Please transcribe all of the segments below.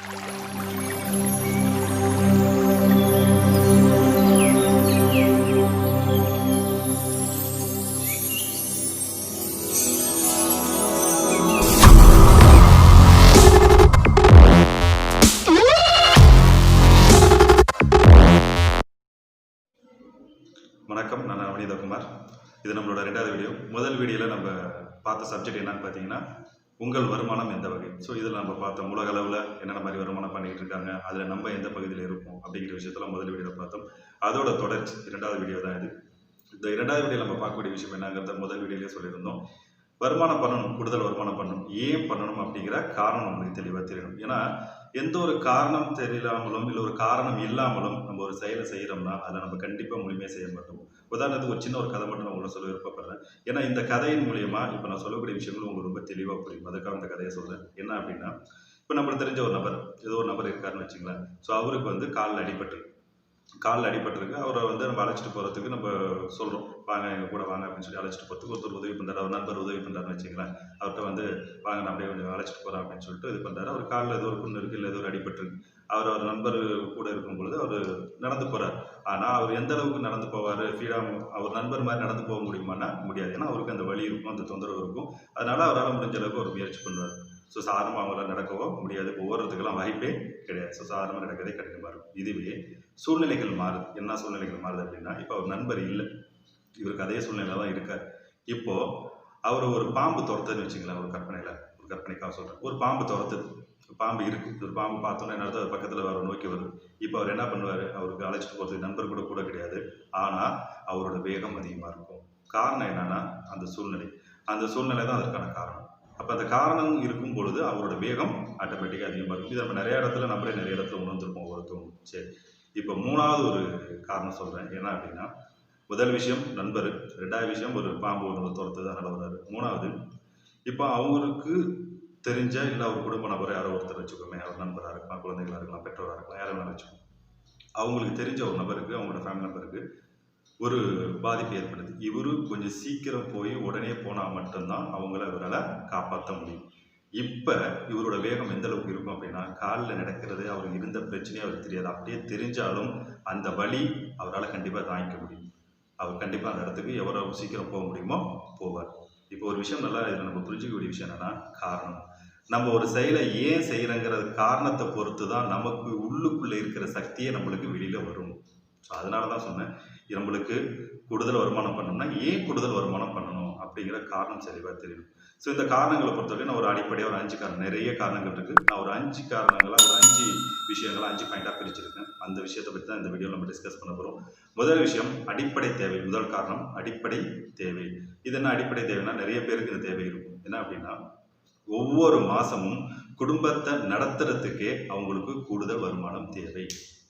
வணக்கம், நான் குமார். இது நம்மளோட 2வது வீடியோ. முதல் வீடியோவில் நம்ம பார்த்த சப்ஜெக்ட் என்னன்னு பார்த்தீங்கன்னா, உங்கள் வருமானம் எந்த வகை. ஸோ இதில் நம்ம பார்த்தோம் உலக அளவில் என்னென்ன மாதிரி வருமானம் பண்ணிக்கிட்டு இருக்காங்க, அதில் நம்ம எந்த பகுதியில் இருப்போம் அப்படிங்கிற விஷயத்தில் முதல் வீடியோவில் பார்த்தோம். அதோட தொடர்ச்சி 2வது வீடியோ தான் இது. இந்த 2வது வீடியோ நம்ம பார்க்கக்கூடிய விஷயம் என்னங்கிறத முதல் வீடியோலேயே சொல்லியிருந்தோம். வருமானம் பண்ணணும், கூடுதல் வருமானம் பண்ணணும். ஏன் பண்ணணும் அப்படிங்கிற காரணம் நம்மளுக்கு தெளிவாக தெரியணும். ஏன்னா எந்த ஒரு காரணம் தெரியலாமலும் இல்லை ஒரு காரணம் இல்லாமலும் நம்ம ஒரு செயலை செய்கிறோம்னா அதை நம்ம கண்டிப்பாக முழுமையாக செய்ய மாட்டோம். உதாரணத்துக்கு ஒரு சின்ன ஒரு கதை மட்டும் நான் உங்களை சொல்ல விருப்பப்படுறேன். ஏன்னா இந்த கதையின் மூலியமா இப்போ நான் சொல்லக்கூடிய விஷயங்களும் உங்களுக்கு ரொம்ப தெளிவாக புரியும். அதுக்காக இந்த கதையை சொல்கிறேன். என்ன அப்படின்னா, இப்போ நம்மளுக்கு தெரிஞ்ச ஒரு நபர், ஏதோ ஒரு நபர் இருக்காருன்னு வச்சுங்களேன். ஸோ அவருக்கு காலில் அடிபட்டிருக்கு. அவரை நம்ம அழைச்சிட்டு போகிறதுக்கு நம்ம சொல்கிறோம், வாங்க எங்கள் கூட வாங்க அப்படின்னு சொல்லி அழைச்சிட்டு போகிறதுக்கு ஒருத்தர் உதவி பண்ணுறாரு, அவர் நண்பர் உதவி பண்ணுறாருன்னு வச்சுங்களேன். அவர்கிட்ட வாங்க நான் அப்படியே கொஞ்சம் அழைச்சிட்டு போகிறேன் அப்படின்னு சொல்லிட்டு இது பண்ணுறாரு. அவர் காலில் ஏதோ ஒரு புண்ணு இருக்குது, இல்லை ஏதோ ஒரு அடிபட்டிருக்கு. அவர் நண்பர் கூட இருக்கும் பொழுது அவர் நடந்து போகிறார். ஆனால் அவர் எந்த அளவுக்கு நடந்து போவார், ஃப்ரீடாக அவர் நண்பர் மாதிரி நடந்து போக முடியுமான்னா முடியாது. ஏன்னா அவருக்கு அந்த வலி இருக்கும், அந்த தொந்தரவு இருக்கும். அதனால் அவரால் முடிஞ்ச அளவுக்கு ஒரு முயற்சி பண்ணுவார். ஸோ சாதாரணமாக அவங்களால நடக்கவோ முடியாது, ஓடுறதுக்கெல்லாம் வாய்ப்பே கிடையாது. ஸோ சாதாரணமாக நடக்கிறதே கடினமாக இருக்கும். இதுவே சூழ்நிலைகள் மாறுது. என்ன சூழ்நிலைகள் மாறுது அப்படின்னா, இப்போ அவர் நண்பர் இல்லை, இவருக்கு அதே சூழ்நிலை தான் இருக்கார். இப்போது அவர் ஒரு பாம்பு துரத்துன்னு வச்சுக்கலாம். ஒரு கற்பனைக்காக சொல்கிறேன். ஒரு பாம்பு துரத்துது, பாம்பு இருக்குது. ஒரு பாம்பு பார்த்தோன்னா என்ன அர்த்தம், பக்கத்தில் வர நோக்கி வருது. இப்போ அவர் என்ன பண்ணுவார், அவருக்கு அழைச்சிட்டு போகிறதுக்கு நண்பர் கூட கிடையாது. ஆனால் அவரோட வேகம் அதிகமாக இருக்கும். காரணம் என்னன்னா அந்த சூழ்நிலை தான் அதற்கான காரணம். அப்போ அந்த காரணம் இருக்கும் பொழுது அவரோட வேகம் ஆட்டோமேட்டிக்காக அதிகமாக இருக்கும். இது நம்ம நிறைய இடத்துல உணர்ந்துருப்போம் ஒவ்வொருத்தவங்க. சரி, இப்போ 3வது ஒரு காரணம் சொல்கிறேன். என்ன அப்படின்னா, முதல் விஷயம் நண்பர், 2வது விஷயம் ஒரு பாம்பு ஒன்று துரத்துது, அதனால் வர்றாரு. 3வது, இப்போ அவங்களுக்கு தெரிஞ்ச இல்லை அவர் குடும்ப நபரை யாரோ ஒருத்தர் வச்சுக்கோமே, அவர் நண்பராக இருக்கலாம், குழந்தைகளாக இருக்கலாம், பெற்றோராக இருக்கலாம், யாரும் வேணாலும் வச்சுக்கோங்க. அவங்களுக்கு தெரிஞ்ச ஒரு நபருக்கு, அவங்களோட ஃபேமிலி நம்பருக்கு ஒரு பாதிப்பு ஏற்படுது. இவரு கொஞ்சம் சீக்கிரம் போய் உடனே போனால் மட்டும்தான் இவரால் காப்பாற்ற முடியும். இப்போ இவரோட வேகம் எந்த அளவுக்கு இருக்கும் அப்படின்னா, காலில் நடக்கிறது அவருக்கு இருந்த பிரச்சனையே அவருக்கு தெரியாது. அப்படியே தெரிஞ்சாலும் அந்த வலி அவரால் கண்டிப்பாக தாங்கிக்க முடியும். அவர் கண்டிப்பாக அந்த இடத்துக்கு எவ்வளோ சீக்கிரம் போக முடியுமோ போவார். இப்போ ஒரு விஷயம் நல்லா இதில் நம்ம புரிஞ்சிக்கக்கூடிய விஷயம் என்னென்னா, காரணம். நம்ம ஒரு செயலை ஏன் செய்கிறோங்கிற காரணத்தை பொறுத்து தான் நமக்கு உள்ளுக்குள்ளே இருக்கிற சக்தியே நம்மளுக்கு வெளியில் வரும். ஸோ அதனால தான் சொன்னேன், நம்மளுக்கு கூடுதல் வருமானம் பண்ணணும்னா ஏன் கூடுதல் வருமானம் பண்ணணும் அப்படிங்கிற காரணம் தெளிவாக தெரியும். ஸோ இந்த காரணங்களை பொறுத்தவரைக்கும் நான் ஒரு அடிப்படையாக ஒரு 5 காரணம், நிறைய காரணங்கள் இருக்குது. நான் ஒரு 5 காரணங்களாக ஒரு 5 விஷயங்களாக 5 பாயிண்டாக பிரிச்சிருக்கேன். அந்த விஷயத்தை பற்றி தான் இந்த வீடியோவில் நம்ம டிஸ்கஸ் பண்ண போகிறோம். முதல் விஷயம் அடிப்படை தேவை. முதல் காரணம் அடிப்படை தேவை. இது என்ன அடிப்படை தேவைன்னா, நிறைய பேருக்கு இந்த தேவை இருக்கும். என்ன அப்படின்னா, ஒவ்வொரு மாதமும் குடும்பத்தை நடத்துறதுக்கே அவங்களுக்கு கூடுதல் வருமானம் தேவை.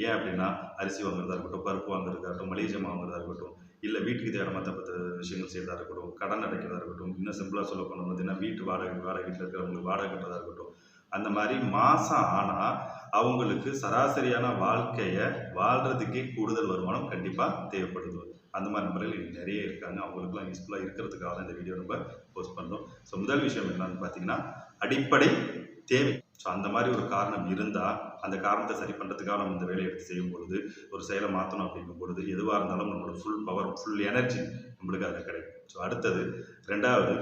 ஏன் அப்படின்னா, அரிசி வாங்குறதா இருக்கட்டும், பருப்பு வாங்குறதா இருக்கட்டும், மளிகை ஜாமான் வாங்குறதா இருக்கட்டும், இல்லை வீட்டுக்கு தேவையான மற்ற விஷயங்கள் செய்யறதா இருக்கட்டும், கடன் அடைக்கிறதா இருக்கட்டும், இன்னும் சிம்பிளாக சொல்ல போனோம் பார்த்தீங்கன்னா, வீட்டு வீட்டில் இருக்கிறவங்களுக்கு வாடகை கட்டுறதா இருக்கட்டும். அந்த மாதிரி மாதம் ஆனால் அவங்களுக்கு சராசரியான வாழ்க்கையை வாழ்கிறதுக்கே கூடுதல் வருமானம் கண்டிப்பாக தேவைப்படுது. அந்த மாதிரி நபர்கள் நிறைய இருக்காங்க. அவங்களுக்குலாம் யூஸ்ஃபுல்லாக இருக்கிறதுக்காக தான் இந்த வீடியோ நம்ம போஸ்ட் பண்ணுறோம். ஸோ முதல் விஷயம் என்னன்னு பார்த்தீங்கன்னா, அடிப்படை தேவை. ஸோ அந்த மாதிரி ஒரு காரணம் இருந்தால் அந்த காரணத்தை சரி பண்ணுறதுக்காக நம்ம இந்த வேலையை எடுத்து செய்யும் பொழுது, ஒரு செயலை மாற்றணும் அப்படிங்கும் பொழுது, எதுவாக இருந்தாலும் நம்மளோட ஃபுல் பவர், ஃபுல் எனர்ஜி நம்மளுக்கு அதில் கிடைக்கும். ஸோ அடுத்தது 2வது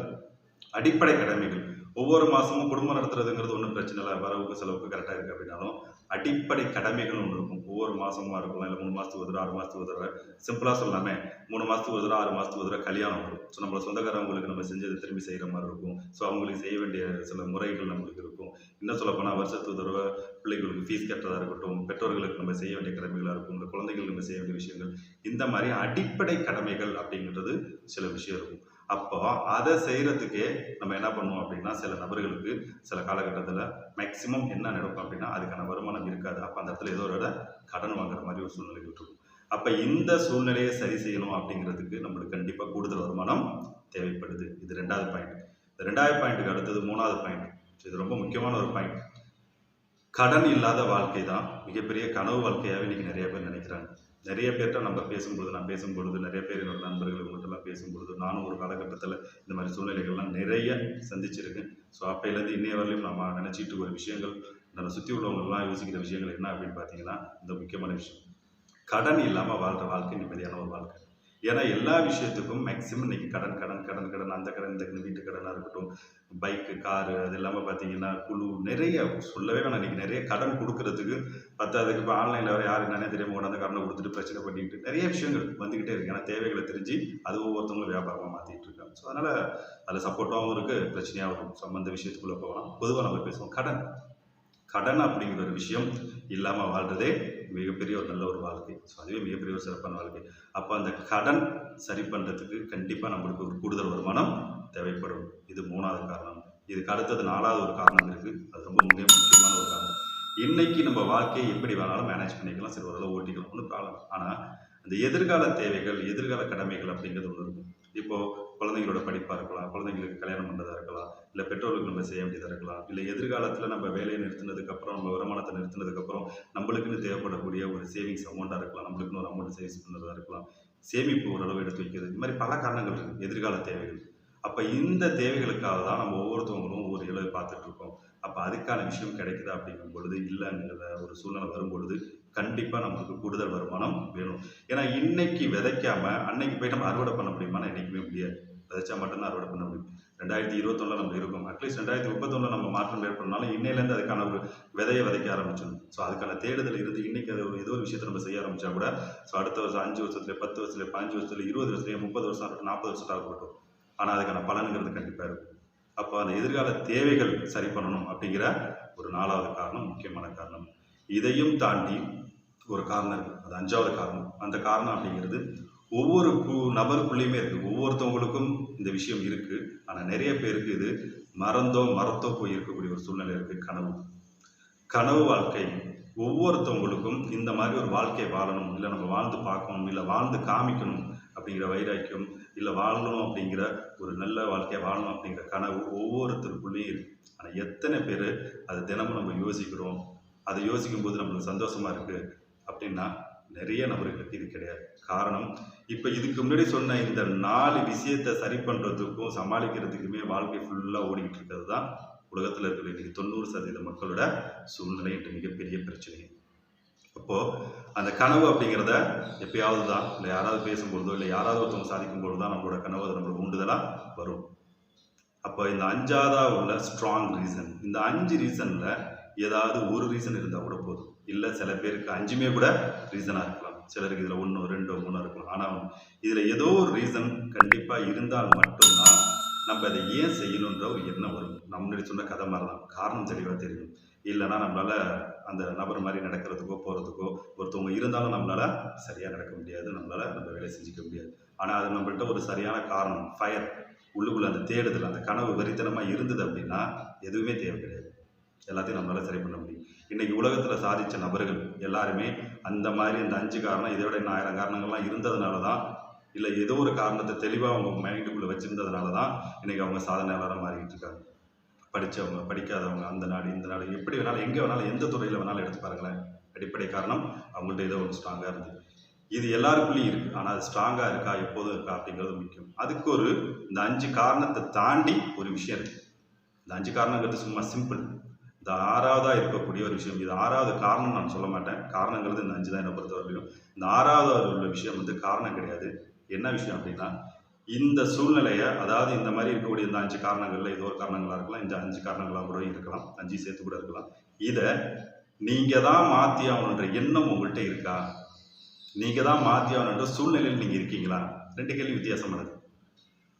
அடிப்படை கடமைகள். ஒவ்வொரு மாதமும் குடும்பம் நடத்துறதுங்கிறது ஒன்றும் பிரச்சனை இல்லை, வரவுக்கு செலவுக்கு கரெக்டாக இருக்குது அப்படின்னாலும் அடிப்படை கடமைகள் ஒன்று இருக்கும். ஒவ்வொரு மாதமாக இருக்கலாம், இல்லை 3 மாதத்துக்கு ஒரு தடவை, 6 மாதத்துக்கு ஒரு தடவை. சிம்பிளாக சொல்லாமே, 3 மாதத்துக்கு ஒரு தடவை, 6 மாதத்துக்கு ஒரு தடவை கல்யாணம் வரும். ஸோ நம்மளோட சொந்தக்காரவங்களுக்கு நம்ம செஞ்சதை திரும்பி செய்கிற மாதிரி இருக்கும். ஸோ அவங்களுக்கு செய்ய வேண்டிய சில முறைகள் நம்மளுக்கு இருக்கும். இன்னும் சொல்லப்போனால் வருஷத்துக்கு ஒரு தடவை பிள்ளைகளுக்கு ஃபீஸ் கட்டுறதா இருக்கட்டும், பெற்றோர்களுக்கு நம்ம செய்ய வேண்டிய கடமைகளாக இருக்கும், இந்த குழந்தைகளுக்கு நம்ம செய்ய வேண்டிய விஷயங்கள், இந்த மாதிரி அடிப்படை கடமைகள் அப்படிங்கிறது சில விஷயம் இருக்கும். அப்போ அதை செய்கிறதுக்கே நம்ம என்ன பண்ணுவோம் அப்படின்னா, சில நபர்களுக்கு சில காலகட்டத்தில் மேக்சிமம் என்ன நடக்கும் அப்படின்னா, அதுக்கான வருமானம் இருக்காது. அப்போ அந்த இடத்துல ஏதோ ஒரு கடன் வாங்குற மாதிரி ஒரு சூழ்நிலைகள் இருக்கும். அப்போ இந்த சூழ்நிலையை சரி செய்யணும் அப்படிங்கிறதுக்கு நம்மளுக்கு கண்டிப்பாக கூடுதல் வருமானம் தேவைப்படுது. இது 2வது பாயிண்ட். இந்த 2வது பாயிண்ட்டுக்கு அடுத்தது 3வது பாயிண்ட். இது ரொம்ப முக்கியமான ஒரு பாயிண்ட். கடன் இல்லாத வாழ்க்கை தான் மிகப்பெரிய கனவு வாழ்க்கையாகவே இன்றைக்கி நிறைய பேர் நினைக்கிறாங்க. நிறைய பேர்கிட்ட நான் பேசும்பொழுது நிறைய பேர் என்னோட நண்பர்கள் இவங்கள்ட்டெல்லாம் பேசும்பொழுது, நானும் ஒரு காலகட்டத்தில் இந்த மாதிரி சூழ்நிலைகள்லாம் நிறைய சந்திச்சிருக்கேன். ஸோ அப்பையிலேருந்து இன்னைய வரலையும் நம்ம நினச்சிட்டு ஒரு விஷயங்கள் நம்ம சுற்றி உள்ளவங்கெல்லாம் யோசிக்கிற விஷயங்கள் என்ன அப்படின்னு பார்த்தீங்கன்னா, இந்த முக்கியமான விஷயம், கடன் இல்லாமல் வாழ்கிற வாழ்க்கை நிம்மதியான ஒரு வாழ்க்கை. ஏன்னா எல்லா விஷயத்துக்கும் மேக்ஸிமம் இன்னைக்கு கடன் கடன் கடன் கடன், அந்த கடன் இந்த கடன், வீட்டு கடனாக இருக்கட்டும், பைக்கு காரு, அது இல்லாமல் பார்த்தீங்கன்னா குழு, நிறைய சொல்லவே வேணாம். இன்னைக்கு நிறைய கடன் கொடுக்கறதுக்கு பத்தாததுக்கு இப்போ ஆன்லைனில் வர யார் என்னன்னே தெரியாமல் கொண்டாந்து கடனை கொடுத்துட்டு பிரச்சனை பண்ணிட்டு நிறைய விஷயங்கள் வந்துக்கிட்டே இருக்கு. ஏன்னா தேவைகளை தெரிஞ்சு அது ஒவ்வொருத்தவங்களும் வியாபாரமாக மாற்றிட்டு இருக்காங்க. ஸோ அதனால் அதில் சப்போர்ட்டாகவும் இருக்குது, பிரச்சனையாகவும் இருக்கும். சம்பந்த விஷயத்துக்குள்ளே போகலாம். பொதுவாக நம்ம பேசுவோம் கடன். கடன் அப்படிங்கிற ஒரு விஷயம் இல்லாமல் வாழ்றதே மிகப்பெரிய ஒரு நல்ல ஒரு வாழ்க்கை. ஸோ அதுவே மிகப்பெரிய ஒரு சிறப்பான வாழ்க்கை. அப்போ அந்த கடன் சரி பண்ணுறதுக்கு கண்டிப்பாக நம்மளுக்கு ஒரு கூடுதல் வருமானம் தேவைப்படும். இது 3வது காரணம். இதுக்கு அடுத்தது 4வது ஒரு காரணம் இருக்குது. அது ரொம்ப முக்கியமான ஒரு காரணம். இன்னைக்கு நம்ம வாழ்க்கையை எப்படி வேணாலும் மேனேஜ் பண்ணிக்கலாம், சரி ஓரளவு ஓட்டிக்கலாம், ஒன்றும் ப்ராப்ளம். ஆனால் அந்த எதிர்கால தேவைகள், எதிர்கால கடமைகள் அப்படிங்கிறது ஒன்று இருக்கும். இப்போது குழந்தைங்களோட படிப்பாக இருக்கலாம், குழந்தைங்களுக்கு கல்யாணம் பண்ணுறதா இருக்கலாம், இல்லை பெற்றோர்களுக்கு நம்ம செய்ய வேண்டியதாக இருக்கலாம், இல்லை எதிர்காலத்தில் நம்ம வேலையை நிறுத்தினதுக்கப்புறம், நம்ம வருமானத்தை நிறுத்தினதுக்கப்புறம் நம்மளுக்குன்னு தேவைப்படக்கூடிய ஒரு சேவிங்ஸ் அமௌண்ட்டாக இருக்கலாம், நம்மளுக்குன்னு ஒரு அமௌண்ட் சேவிங்ஸ் பண்ணுறதா இருக்கலாம், சேமிப்பு ஓரளவு எடுத்து வைக்கிறது, இந்த மாதிரி பல காரணங்கள் இருக்குது எதிர்கால தேவைகள். அப்போ இந்த தேவைகளுக்காக தான் நம்ம ஒவ்வொருத்தவங்களும் ஒவ்வொரு இலவை பார்த்துட்ருக்கோம். அப்போ அதுக்கான விஷயம் கிடைக்குதா அப்படிங்கும் பொழுது, இல்லைங்கிற ஒரு சூழ்நிலை வரும்பொழுது கண்டிப்பாக நம்மளுக்கு கூடுதல் வருமானம் வேணும். ஏன்னா இன்னைக்கு விதைக்காம அன்னைக்கு போய் நம்ம அறுவடை பண்ண முடியுமானா என்றைக்குமே முடியாது. விதைச்சா மட்டும்தான் அறுவடை பண்ண முடியும். 2021 நம்ம இருக்கோம். அட்லீஸ்ட் 2031 நம்ம மாற்றம் ஏற்படனாலும் இன்னையிலேருந்து அதுக்கான ஒரு விதையை விதைக்க ஆரம்பிச்சிடணும். ஸோ அதுக்கான தேடுதல் இருந்து இன்னைக்கு அது ஏதோ ஒரு விஷயத்தை நம்ம செய்ய ஆரம்பிச்சா கூட, ஸோ அடுத்த வருஷம் 5 வருஷத்துல, 10 வருஷத்துல, 15 வருஷத்துல, 20 வருஷத்துல, 30 வருஷம் இருக்கட்டும், 40 வருஷம் ஆகட்டும், ஆனால் அதுக்கான பலனுங்கிறது கண்டிப்பாக இருக்கும். அப்போ அந்த எதிர்கால தேவைகள் சரி பண்ணணும் அப்படிங்கிற ஒரு 4வது காரணம், முக்கியமான காரணம். இதையும் தாண்டி ஒரு காரணம் இருக்குது. அது 5வது காரணம். அந்த காரணம் அப்படிங்கிறது ஒவ்வொரு நபருக்குள்ளேயுமே இருக்குது. ஒவ்வொருத்தவங்களுக்கும் இந்த விஷயம் இருக்குது. ஆனால் நிறைய பேருக்கு இது மறத்தோ போய் இருக்கக்கூடிய ஒரு சூழ்நிலை இருக்குது. கனவு வாழ்க்கை. ஒவ்வொருத்தவங்களுக்கும் இந்த மாதிரி ஒரு வாழ்க்கை வாழணும், இல்லை நம்ம வாழ்ந்து பார்க்கணும், இல்லை வாழ்ந்து காமிக்கணும் அப்படிங்கிற வைராக்கியம், இல்லை வாழணும் அப்படிங்கிற ஒரு நல்ல வாழ்க்கையை வாழணும் அப்படிங்கிற கனவு ஒவ்வொருத்தருக்குள்ளேயும் இருக்குது. ஆனால் எத்தனை பேர் அதை தினமும் நம்ம யோசிக்கிறோம், அதை யோசிக்கும் போது நம்மளுக்கு சந்தோஷமாக இருக்குது அப்படின்னா நிறைய நபர்களுக்கு இது கிடையாது. காரணம், இப்போ இதுக்கு முன்னாடி சொன்ன இந்த 4 விஷயத்தை சரி பண்ணுறதுக்கும் சமாளிக்கிறதுக்குமே வாழ்க்கை ஃபுல்லாக ஓடிக்கிட்டு இருக்கிறது தான் உலகத்தில் இருக்கிற இன்றைக்கி 90% மக்களோட சூழ்நிலை என்று மிகப்பெரிய பிரச்சனை. அப்போது அந்த கனவு அப்படிங்கிறத எப்பயாவது தான், இல்லை யாராவது பேசும்பொழுதோ, இல்லை யாராவது ஒருத்தவங்க சாதிக்கும்பொழுது தான் நம்மளோட கனவு அது நம்மளுக்கு உண்டுதலாக வரும். அப்போ இந்த 5ஆவதாக உள்ள ஸ்ட்ராங் ரீசன், இந்த 5 ரீசனில் ஏதாவது ஒரு ரீசன் இருந்தால் கூட போதும். இல்லை சில பேருக்கு 5மே கூட ரீசனாக இருக்கலாம், சிலருக்கு இதில் 1 2 3 இருக்கலாம். ஆனால் இதில் ஏதோ ஒரு ரீசன் கண்டிப்பாக இருந்தால் மட்டும்தான் நம்ம அதை ஏன் செய்யணுன்ற ஒரு எண்ணம் வரும். நம்ம முன்னாடி சொன்ன கதை மாதிரி தான், காரணம் தெளிவாக தெரியும். இல்லைன்னா நம்மளால் அந்த நபர் மாதிரி நடக்கிறதுக்கோ போகிறதுக்கோ, ஒருத்தவங்க இருந்தாலும் நம்மளால் சரியாக நடக்க முடியாது, நம்மளால் நம்ம வேலை செஞ்சுக்க முடியாது. ஆனால் அது நம்மள்கிட்ட ஒரு சரியான காரணம், ஃபயர் உள்ளுக்குள்ளே அந்த தேடுதல், அந்த கனவு வெறித்தனமாக இருந்தது அப்படின்னா எதுவுமே தேவை கிடையாது, எல்லாத்தையும் நம்மளால் சரி பண்ண முடியும். இன்றைக்கி உலகத்தில் சாதித்த நபர்கள் எல்லாருமே அந்த மாதிரி இந்த 5 காரணம், இதை விட இன்னும் 1000 காரணங்கள்லாம் இருந்ததுனால தான், இல்லை ஏதோ ஒரு காரணத்தை தெளிவாக அவங்க மைண்டுக்குள்ளே வச்சுருந்ததுனால தான் இன்றைக்கி அவங்க சாதனையாளராக மாறிக்கிட்டு இருக்காங்க. படித்தவங்க, படிக்காதவங்க, அந்த நாடு இந்த நாடு, எப்படி வேணாலும், எங்கே வேணாலும், எந்த துறையில் வேணாலும் எடுத்து பாருங்களேன். அடிப்படை காரணம் அவங்கள்ட்ட ஏதோ ஒரு ஸ்ட்ராங்காக இருந்தது. இது எல்லாருக்குள்ளேயும் இருக்குது. ஆனால் அது ஸ்ட்ராங்காக இருக்கா, எப்போதும் இருக்கா அப்படிங்கிறது முக்கியம். அதுக்கு ஒரு இந்த 5 காரணத்தை தாண்டி ஒரு விஷயம் இருக்குது. இந்த 5 காரணங்கிறது சும்மா சிம்பிள். இந்த 6வதாக இருக்கக்கூடிய ஒரு விஷயம், இது 6வது காரணம் நான் சொல்ல மாட்டேன். காரணங்கிறது இந்த 5 தான் என்னை பொறுத்தவரையிலும். இந்த 6வது உள்ள விஷயம் காரணம் கிடையாது. என்ன விஷயம் அப்படின்னா, இந்த சூழ்நிலையை, அதாவது இந்த மாதிரி இருக்கக்கூடிய இந்த 5 காரணங்களில் ஏதோ ஒரு காரணங்களாக இருக்கலாம், இந்த 5 காரணங்களாக கூட இருக்கலாம், 5 சேர்த்து கூட இருக்கலாம். இதை நீங்கள் தான் மாற்றி ஆகணுன்ற எண்ணம் உங்கள்கிட்ட இருக்கா? நீங்கள் தான் மாற்றி ஆகணுன்ற சூழ்நிலையில் நீங்கள் இருக்கீங்களா? 2 கேள்வி வித்தியாசமானது.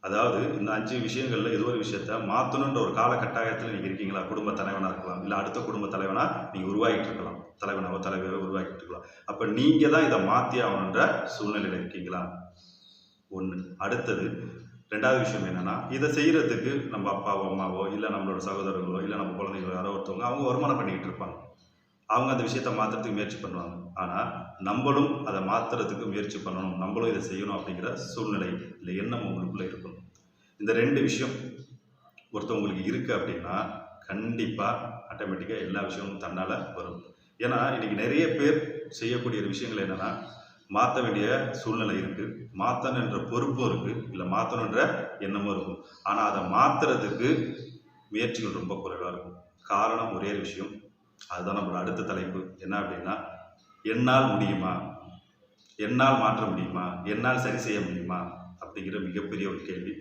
அதாவது இந்த 5 விஷயங்களில் ஏதோ ஒரு விஷயத்த மாற்றணுன்ற ஒரு காலகட்டாயத்தில் நீங்கள் இருக்கீங்களா? குடும்ப தலைவனாக இருக்கலாம், இல்லை அடுத்த குடும்ப தலைவனாக நீங்கள் உருவாகிட்டு இருக்கலாம், தலைவனாவோ தலைவரோ உருவாக்கிட்டு இருக்கலாம். அப்போ நீங்கள் தான் இதை மாற்றி ஆகணுன்ற சூழ்நிலையில் இருக்கீங்களா? 1. அடுத்தது 2வது விஷயம் என்னென்னா, இதை செய்கிறதுக்கு நம்ம அப்பாவோ அம்மாவோ, இல்லை நம்மளோட சகோதரர்களோ, இல்லை நம்ம குழந்தைங்களோ யாரோ ஒருத்தவங்க அவங்க வருமானம் பண்ணிக்கிட்டு இருப்பாங்க. அவங்க அந்த விஷயத்தை மாற்றுறதுக்கு முயற்சி பண்ணுவாங்க. ஆனால் நம்மளும் அதை மாற்றுறதுக்கு முயற்சி பண்ணணும், நம்மளும் இதை செய்யணும் அப்படிங்கிற சூழ்நிலை இல்லை எண்ணம் உங்களுக்குள்ளே இருக்கணும். இந்த 2 விஷயம் ஒருத்தவங்களுக்கு இருக்குது அப்படின்னா கண்டிப்பாக ஆட்டோமேட்டிக்காக எல்லா விஷயமும் தன்னால் வரும். ஏன்னா இன்றைக்கி நிறைய பேர் செய்யக்கூடிய விஷயங்கள் என்னென்னா, மாற்ற வேண்டிய சூழ்நிலை இருக்குது, மாற்றணுன்ற பொறுப்பும் இருக்குது, இல்லை மாற்றணுன்ற எண்ணமும் இருக்கும். ஆனால் அதை மாற்றுறதுக்கு முயற்சிகள் ரொம்ப குறைவாக இருக்கும். காரணம் ஒரே விஷயம், அதுதான் நம்மளோட அடுத்த தலைப்பு. என்ன அப்படின்னா, என்னால் முடியுமா, என்னால் மாற்ற முடியுமா, என்னால் சரி செய்ய முடியுமா அப்படிங்கிற மிகப்பெரிய ஒரு கேள்வி.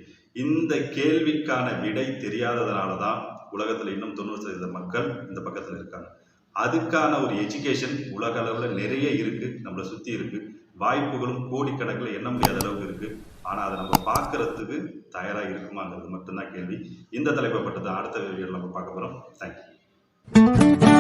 இந்த கேள்விக்கான விடை தெரியாததுனால தான் உலகத்தில் இன்னும் 90% மக்கள் இந்த பக்கத்தில் இருக்காங்க. அதுக்கான ஒரு எஜுகேஷன் உலக அளவில் நிறைய இருக்குது, நம்மளை சுற்றி இருக்குது. வாய்ப்புகளும் கோடிக்கணக்கில் எண்ண முடியாத அளவுக்கு இருக்குது. ஆனால் அதை நம்ம பார்க்கறதுக்கு தயாராக இருக்குமாங்கிறது மட்டும்தான் கேள்வி. இந்த தலைப்பை பற்றி தான் அடுத்த வீடியோவில் நம்ம பார்க்க போகிறோம். தேங்க்யூ.